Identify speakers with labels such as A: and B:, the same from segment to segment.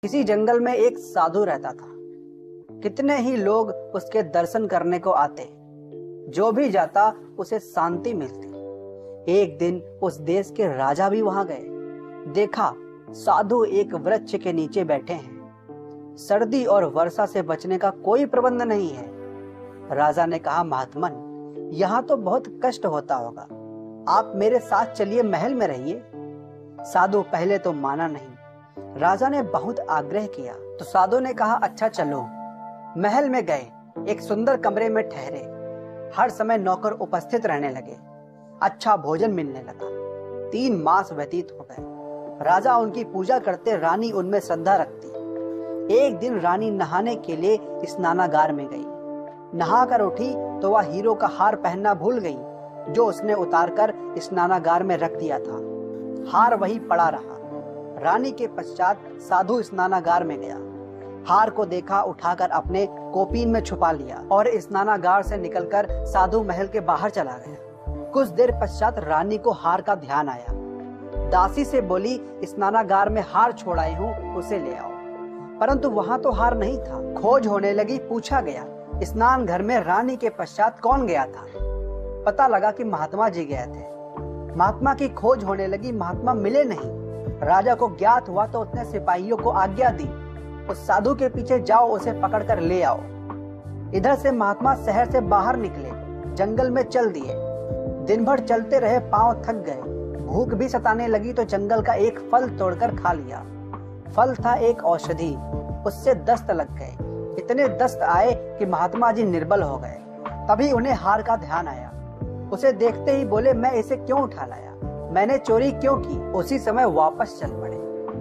A: किसी जंगल में एक साधु रहता था। कितने ही लोग उसके दर्शन करने को आते, जो भी जाता उसे शांति मिलती। एक दिन उस देश के राजा भी वहां गए। देखा, साधु एक वृक्ष के नीचे बैठे हैं। सर्दी और वर्षा से बचने का कोई प्रबंध नहीं है। राजा ने कहा, महात्मन, यहाँ तो बहुत कष्ट होता होगा, आप मेरे साथ चलिए, महल में रहिए। साधु पहले तो माना नहीं। राजा ने बहुत आग्रह किया तो साधु ने कहा, अच्छा चलो। महल में गए, एक सुंदर कमरे में ठहरे। हर समय नौकर उपस्थित रहने लगे। अच्छा भोजन मिलने लगा। 3 मास व्यतीत हो गए। राजा उनकी पूजा करते, रानी उनमें श्रद्धा रखती। एक दिन रानी नहाने के लिए स्नानागार में गई। नहाकर उठी तो वह हीरो का हार पहनना भूल गई, जो उसने उतारकर स्नानागार में रख दिया था। हार वहीं पड़ा रहा। रानी के पश्चात साधु स्नानागार में गया। हार को देखा, उठाकर अपने कोपीन में छुपा लिया और स्नानागार से निकलकर साधु महल के बाहर चला गया। कुछ देर पश्चात रानी को हार का ध्यान आया। दासी से बोली, स्नानागार में हार छोड़ाई हूँ, उसे ले आओ। परंतु वहां तो हार नहीं था। खोज होने लगी। पूछा गया, स्नान घर में रानी के पश्चात कौन गया था? पता लगा कि महात्मा जी गए थे। महात्मा की खोज होने लगी। महात्मा मिले नहीं। राजा को ज्ञात हुआ तो उसने सिपाहियों को आज्ञा दी, उस साधु के पीछे जाओ, उसे पकड़कर ले आओ। इधर से महात्मा शहर से बाहर निकले, जंगल में चल दिए। दिन भर चलते रहे, पांव थक गए। भूख भी सताने लगी तो जंगल का एक फल तोड़कर खा लिया। फल था एक औषधि, उससे दस्त लग गए। इतने दस्त आए कि महात्मा जी निर्बल हो गए। तभी उन्हें हार का ध्यान आया। उसे देखते ही बोले, मैं इसे क्यों उठा लाया, मैंने चोरी क्यों की? उसी समय वापस चल पड़े।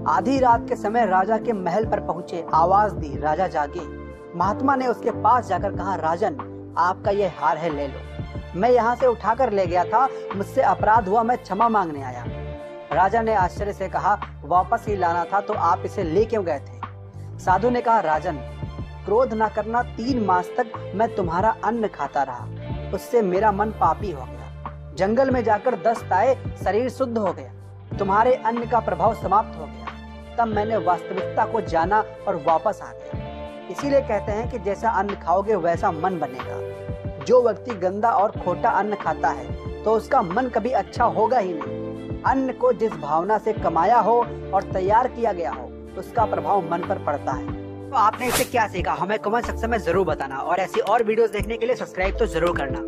A: आधी रात के समय राजा के महल पर पहुंचे। आवाज दी, राजा जागे। महात्मा ने उसके पास जाकर कहा, राजन, आपका ये हार है, ले लो। मैं यहाँ से उठाकर ले गया था, मुझसे अपराध हुआ, मैं क्षमा मांगने आया। राजा ने आश्चर्य से कहा, वापस ही लाना था तो आप इसे ले क्यों गए थे? साधु ने कहा, राजन, क्रोध न करना। 3 मास तक मैं तुम्हारा अन्न खाता रहा, उससे मेरा मन पापी हो गया। जंगल में जाकर दस्त आए, शरीर शुद्ध हो गया। तुम्हारे अन्न का प्रभाव समाप्त हो गया। तब मैंने वास्तविकता को जाना और वापस आ गया। इसीलिए कहते हैं कि जैसा अन्न खाओगे वैसा मन बनेगा। जो व्यक्ति गंदा और खोटा अन्न खाता है तो उसका मन कभी अच्छा होगा ही नहीं। अन्न को जिस भावना से कमाया हो और तैयार किया गया हो, उसका प्रभाव मन पर पड़ता है। तो आपने इससे क्या सीखा, हमें कमेंट सेक्शन में जरूर बताना। और ऐसी और वीडियोस देखने के लिए सब्सक्राइब तो जरूर करना।